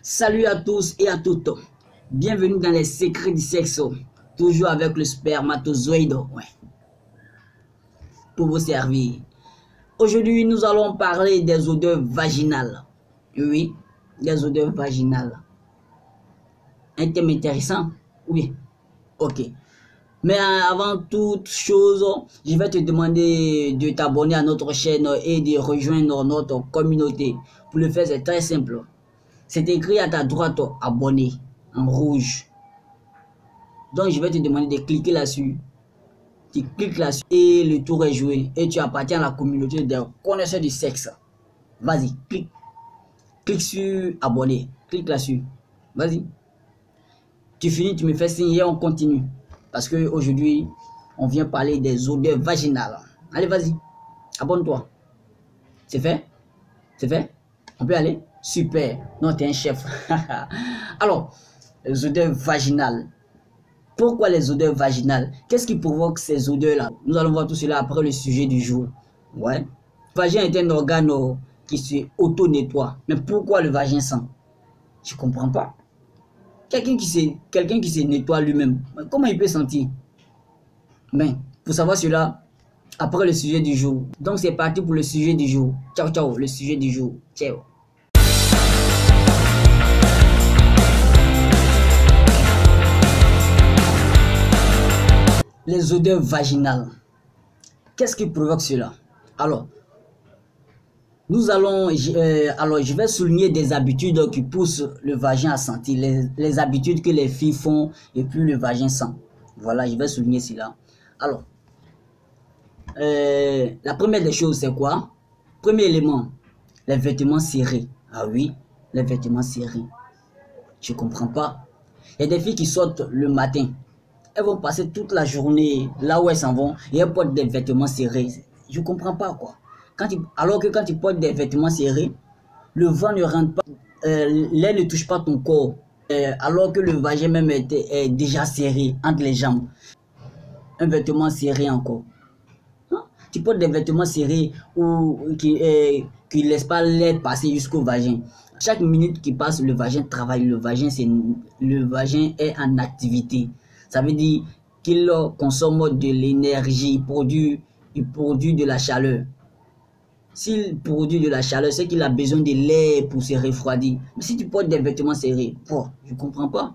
Salut à tous et à toutes. Bienvenue dans les secrets du sexe. Toujours avec le spermatozoïde. Ouais. Pour vous servir. Aujourd'hui, nous allons parler des odeurs vaginales. Oui, des odeurs vaginales. Un thème intéressant? Oui. Ok. Mais avant toute chose, je vais te demander de t'abonner à notre chaîne et de rejoindre notre communauté. Pour le faire, c'est très simple. C'est écrit à ta droite, abonné, en rouge. Donc, je vais te demander de cliquer là-dessus. Tu cliques là-dessus et le tour est joué. Et tu appartiens à la communauté des connaisseurs du sexe. Vas-y, clique. Clique sur abonner. Clique là-dessus. Vas-y. Tu finis, tu me fais signe et on continue. Parce qu'aujourd'hui, on vient parler des odeurs vaginales. Allez, vas-y. Abonne-toi. C'est fait? C'est fait? On peut aller? Super. Non, t'es un chef. Alors, les odeurs vaginales. Pourquoi les odeurs vaginales? Qu'est-ce qui provoque ces odeurs-là? Nous allons voir tout cela après le sujet du jour. Ouais. Le vagin est un organe qui se auto-nettoie. Mais pourquoi le vagin sent? Je ne comprends pas. Quelqu'un qui se nettoie lui-même, comment il peut sentir? Mais pour savoir cela, après le sujet du jour. Donc c'est parti pour le sujet du jour. Ciao, ciao, le sujet du jour. Ciao. Les odeurs vaginales. Qu'est-ce qui provoque cela? Alors, je vais souligner des habitudes qui poussent le vagin à sentir, les habitudes que les filles font et puis le vagin sent. Voilà, je vais souligner cela. Alors, la première des choses, c'est quoi? Premier élément, les vêtements serrés. Ah oui, les vêtements serrés. Je ne comprends pas. Il y a des filles qui sortent le matin. Elles vont passer toute la journée là où elles s'en vont et elles portent des vêtements serrés. Je ne comprends pas quoi. Alors que quand tu portes des vêtements serrés, le vent ne rentre pas, l'air ne touche pas ton corps, alors que le vagin même est déjà serré entre les jambes. Un vêtement serré encore. Hein? Tu portes des vêtements serrés qui ne laissent pas l'air passer jusqu'au vagin. Chaque minute qui passe, le vagin travaille. Le vagin est en activité. Ça veut dire qu'il consomme de l'énergie, il produit de la chaleur. S'il produit de la chaleur, c'est qu'il a besoin de l'air pour se refroidir. Mais si tu portes des vêtements serrés, je ne comprends pas.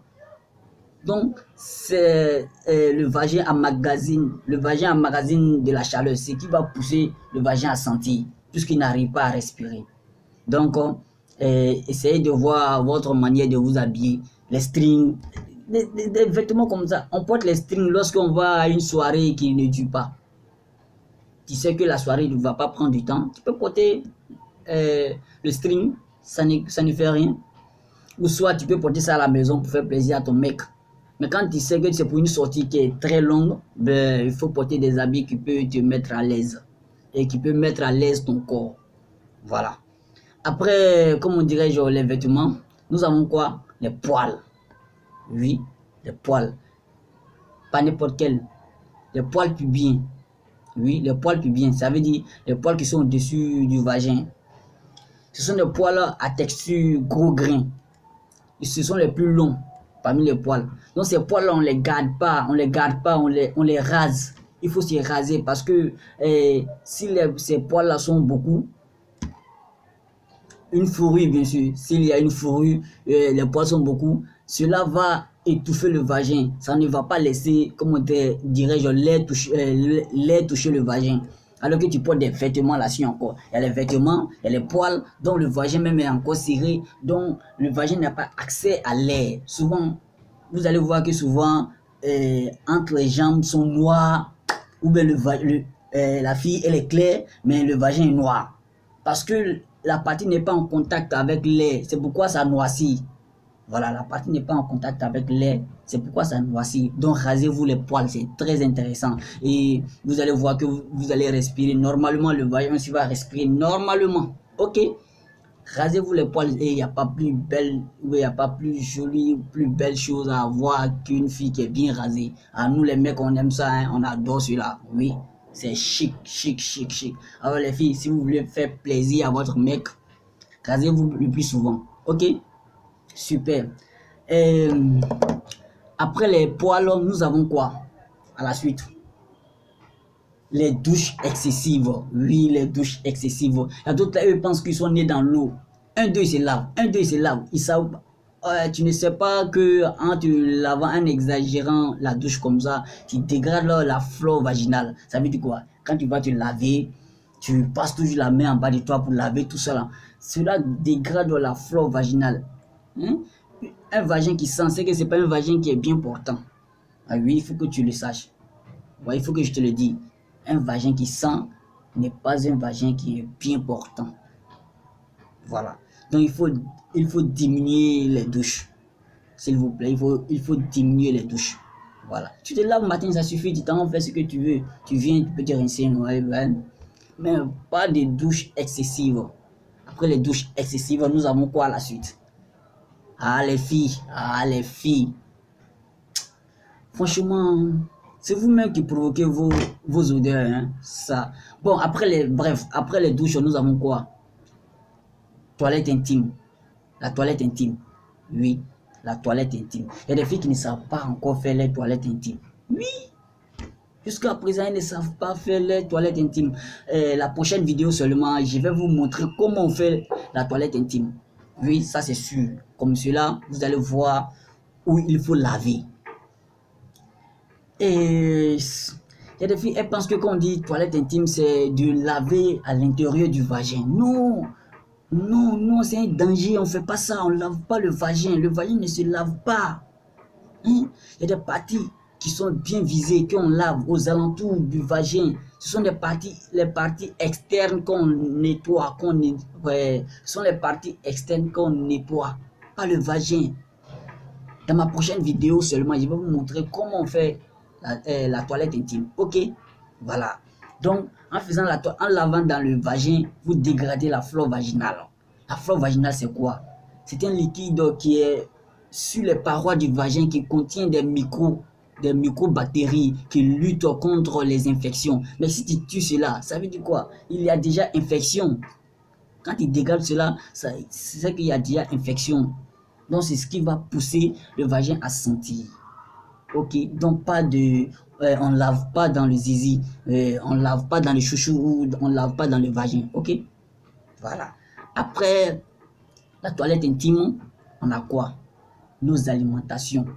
Donc, c'est le vagin emmagasine de la chaleur. C'est qui va pousser le vagin à sentir, puisqu'il n'arrive pas à respirer. Donc, essayez de voir votre manière de vous habiller. Les strings, des vêtements comme ça. On porte les strings lorsqu'on va à une soirée qui ne dure pas. Tu sais que la soirée ne va pas prendre du temps. Tu peux porter le string, ça ne fait rien. Ou soit tu peux porter ça à la maison pour faire plaisir à ton mec. Mais quand tu sais que c'est pour une sortie qui est très longue, ben, il faut porter des habits qui peuvent te mettre à l'aise. Et qui peuvent mettre à l'aise ton corps. Voilà. Après, comment dirais-je, les vêtements, nous avons quoi? Les poils. Oui, les poils. Pas n'importe quel. Les poils pubiens. Oui, les poils pubiens, ça veut dire les poils qui sont au-dessus du vagin. Ce sont des poils à texture gros grain. Et ce sont les plus longs parmi les poils. Donc ces poils-là, on les rase. Il faut s'y raser parce que si ces poils-là sont beaucoup, une fourrure bien sûr, s'il y a une fourrure, les poils sont beaucoup, cela va étouffer le vagin. Ça ne va pas laisser, comment dirais-je, l'air toucher le vagin. Alors que tu portes des vêtements là-dessus encore. Il y a les vêtements, il y a les poils, dont le vagin même est encore serré, dont le vagin n'a pas accès à l'air. Souvent, vous allez voir que souvent, entre les jambes sont noires, ou bien la fille, elle est claire, mais le vagin est noir. Parce que la partie n'est pas en contact avec l'air, c'est pourquoi ça noircit. Voilà, la partie n'est pas en contact avec l'air, c'est pourquoi ça noircit. Donc, rasez-vous les poils, c'est très intéressant. Et vous allez voir que vous allez respirer normalement, le vagin aussi va respirer normalement. Ok? Rasez-vous les poils et il n'y a pas plus belle, il n'y a pas plus jolie, plus belle chose à voir qu'une fille qui est bien rasée. À nous les mecs, on aime ça, hein, on adore cela. Oui, c'est chic, chic, chic, chic. Alors les filles, si vous voulez faire plaisir à votre mec, rasez-vous le plus souvent. Ok? Super. Et après les poils, nous avons quoi à la suite? Les douches excessives. Oui, les douches excessives. Il y a d'autres, eux pensent qu'ils sont nés dans l'eau. Un, deux, ils se lavent. Un, deux, ils se lavent. Ils savent. Tu ne sais pas que en te lavant, en exagérant la douche comme ça, tu dégrades la flore vaginale. Ça veut dire quoi? Quand tu vas te laver, tu passes toujours la main en bas de toi pour laver tout ça là. Cela dégrade la flore vaginale. Hein? Un vagin qui sent, c'est que c'est pas un vagin qui est bien portant. Ah oui, il faut que tu le saches. Ouais, il faut que je te le dise. Un vagin qui sent n'est pas un vagin qui est bien portant. Voilà. Donc il faut diminuer les douches. S'il vous plaît, il faut diminuer les douches. Voilà. Tu te laves le matin, ça suffit, tu t'en fais ce que tu veux. Tu viens, tu peux te rincer, mais pas de douches excessives. Après les douches excessives, nous avons quoi à la suite? Ah les filles, Franchement, c'est vous-même qui provoquez vos odeurs, hein, ça. Bon, après les douches, nous avons quoi? Toilette intime. La toilette intime. Oui, la toilette intime. Il y a des filles qui ne savent pas encore faire les toilettes intimes. Oui, jusqu'à présent, elles ne savent pas faire les toilettes intimes. La prochaine vidéo seulement, je vais vous montrer comment on fait la toilette intime. Oui, ça c'est sûr. Comme cela, vous allez voir où il faut laver. Et il y a des filles, elles pensent que quand on dit toilette intime, c'est de laver à l'intérieur du vagin. Non, non, non, c'est un danger. On ne fait pas ça. On ne lave pas le vagin. Le vagin ne se lave pas. Hein? Il y a des parties qui sont bien visées, qu'on lave aux alentours du vagin. Ce sont les parties externes qu'on nettoie. Ce sont les parties externes qu'on nettoie, pas le vagin. Dans ma prochaine vidéo seulement, je vais vous montrer comment on fait la toilette intime. Ok, voilà. Donc, en lavant dans le vagin, vous dégradez la flore vaginale. La flore vaginale, c'est quoi? C'est un liquide qui est sur les parois du vagin qui contient des microbactéries qui luttent contre les infections. Mais si tu tues cela, ça veut dire quoi? Il y a déjà infection. Quand tu dégrades cela, c'est qu'il y a déjà infection. Donc, c'est ce qui va pousser le vagin à sentir. Ok, donc pas de... on lave pas dans le zizi, on lave pas dans le chouchou ou on lave pas dans le vagin. Ok, voilà. Après la toilette intime, on a quoi? Nos alimentations.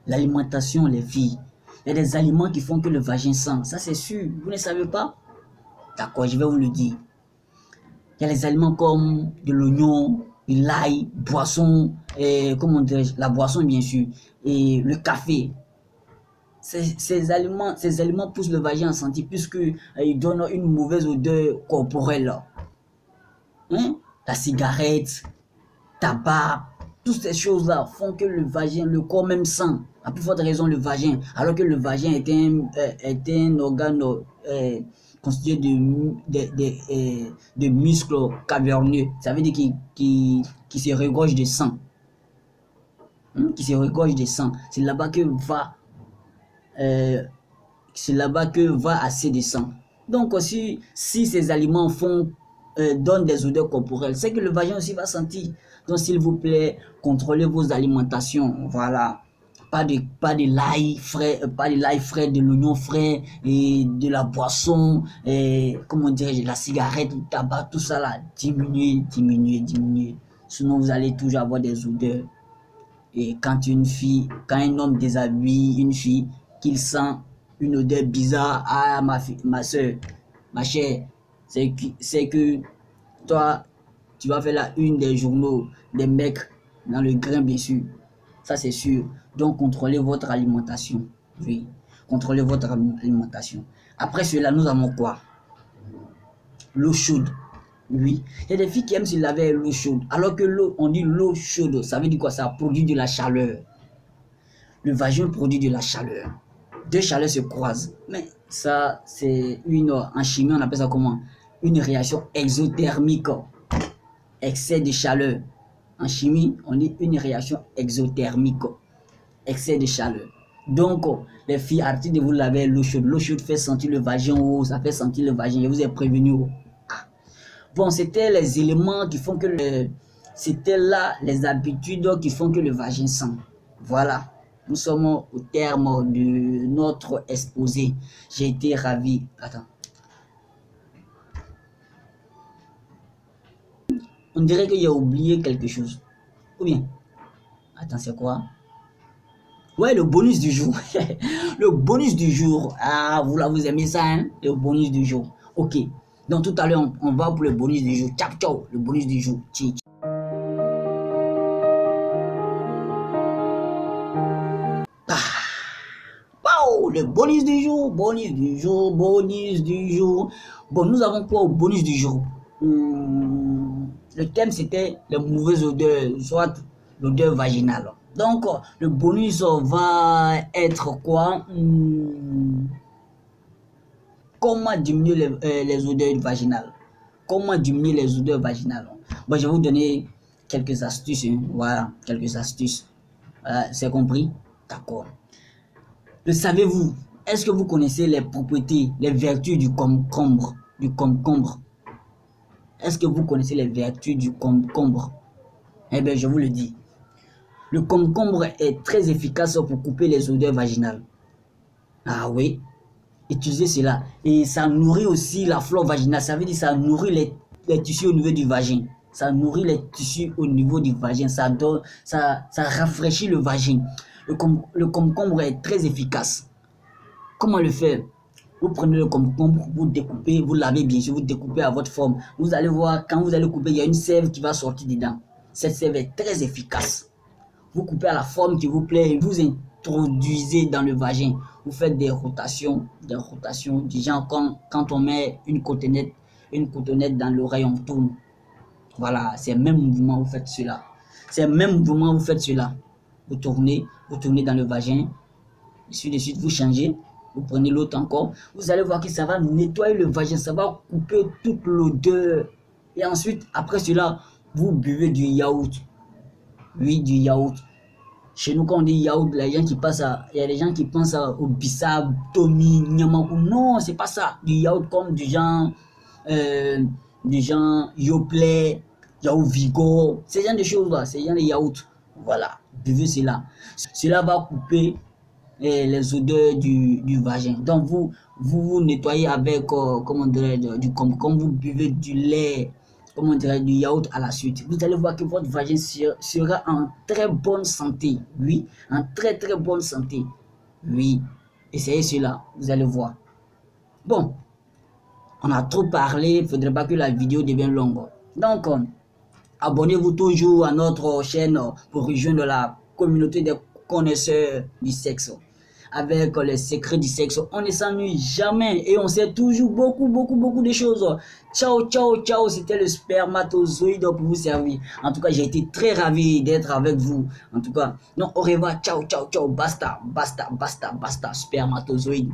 L'alimentation, les filles. Il y a des aliments qui font que le vagin sent. Ça, c'est sûr. Vous ne savez pas? D'accord, je vais vous le dire. Il y a les aliments comme de l'oignon, de l'ail, boisson, comment dirais-je, la boisson bien sûr, et le café. Ces aliments poussent le vagin à sentir puisqu'ils donnent une mauvaise odeur corporelle. Hein? La cigarette, tabac, toutes ces choses-là font que le vagin, le corps même sent. À plus forte raison le vagin, alors que le vagin est un organe constitué de muscles caverneux. Ça veut dire qu'il se regorge de sang. Qui se regorge de sang. C'est là-bas que va assez de sang. Donc aussi, si ces aliments donnent des odeurs corporelles, c'est que le vagin aussi va sentir. Donc s'il vous plaît, contrôlez vos alimentations. Voilà. Pas de l'ail frais, de l'oignon frais et de la boisson, comment dirais-je, la cigarette, le tabac, tout ça là. Diminuez. Sinon vous allez toujours avoir des odeurs. Et quand un homme déshabille une fille, qu'il sent une odeur bizarre, ah ma soeur, ma chère, c'est que toi, tu vas faire la une des journaux, des mecs dans le grain bien sûr. Ça c'est sûr. Donc contrôlez votre alimentation. Oui, contrôlez votre alimentation. Après cela, nous avons quoi? L'eau chaude. Oui, il y a des filles qui aiment se laver avec l'eau chaude. Alors que l'eau, on dit l'eau chaude, ça veut dire quoi? Ça produit de la chaleur. Le vagin produit de la chaleur. Deux chaleurs se croisent. Mais ça, c'est en chimie, on appelle ça comment? Une réaction exothermique. Excès de chaleur. En chimie, on dit une réaction exothermique. Excès de chaleur. Donc, les filles, arrêtez de vous laver avec l'eau chaude. L'eau chaude fait sentir le vagin haut, ça fait sentir le vagin. Je vous ai prévenu. Bon, c'était les éléments qui font que C'était là les habitudes qui font que le vagin sent. Voilà. Nous sommes au terme de notre exposé. J'ai été ravi. Attends. On dirait qu'il a oublié quelque chose. Ou bien? Attends, c'est quoi? Ouais, le bonus du jour. Le bonus du jour. Ah, vous aimez ça, hein? Le bonus du jour. Ok. Donc tout à l'heure, on va pour le bonus du jour. Ciao, ciao. Le bonus du jour. Tchik. Wow, le bonus du jour, bonus du jour, bonus du jour. Bon, nous avons quoi au bonus du jour? Le thème, c'était les mauvaises odeurs, soit l'odeur vaginale. Donc, le bonus va être quoi? Comment diminuer les odeurs vaginales? Comment diminuer les odeurs vaginales? Bon, je vais vous donner quelques astuces. Hein. Voilà, quelques astuces. C'est compris? D'accord. Le savez-vous? Est-ce que vous connaissez les propriétés, les vertus du concombre? Est-ce que vous connaissez les vertus du concombre? Eh bien, je vous le dis. Le concombre est très efficace pour couper les odeurs vaginales. Ah oui, utilisez cela. Et ça nourrit aussi la flore vaginale. Ça veut dire que ça nourrit les tissus au niveau du vagin. Ça nourrit les tissus au niveau du vagin. Ça rafraîchit le vagin. Le concombre est très efficace. Comment le faire? Vous prenez le concombre, vous découpez, vous lavez bien sûr, vous découpez à votre forme. Vous allez voir, quand vous allez couper, il y a une sève qui va sortir dedans. Cette sève est très efficace. Vous coupez à la forme qui vous plaît, vous introduisez dans le vagin. Vous faites des rotations du genre quand on met une cotonnette dans l'oreille, on tourne. Voilà, c'est le même mouvement, vous faites cela. C'est le même mouvement, vous faites cela. Vous tournez dans le vagin. Ensuite de suite, vous changez. Vous prenez l'autre encore. Vous allez voir que ça va nettoyer le vagin. Ça va couper toute l'odeur. Et ensuite, après cela, vous buvez du yaourt. Oui, du yaourt. Chez nous, quand on dit yaourt, il y a des gens qui pensent au bissap, Tommy, Nyamaku. Non, c'est pas ça. Du yaourt comme du genre Yoplait, yaourt Vigo. C'est genre de choses-là. C'est genre de yaourt. Voilà. Buvez cela. Cela va couper les odeurs du vagin. Donc vous nettoyez avec comment dirais-je, comme vous buvez du lait, comment dirais-je, du yaourt à la suite. Vous allez voir que votre vagin sera en très bonne santé. Oui, en très très bonne santé. Oui, essayez cela, vous allez voir. Bon, on a trop parlé, il ne faudrait pas que la vidéo devienne longue. Donc, abonnez-vous toujours à notre chaîne pour rejoindre la communauté des connaisseurs du sexe. Avec les secrets du sexe, on ne s'ennuie jamais et on sait toujours beaucoup de choses. Ciao, ciao, ciao, c'était le spermatozoïde pour vous servir. En tout cas, j'ai été très ravi d'être avec vous. En tout cas, non, au revoir, ciao, ciao, ciao, basta, spermatozoïde.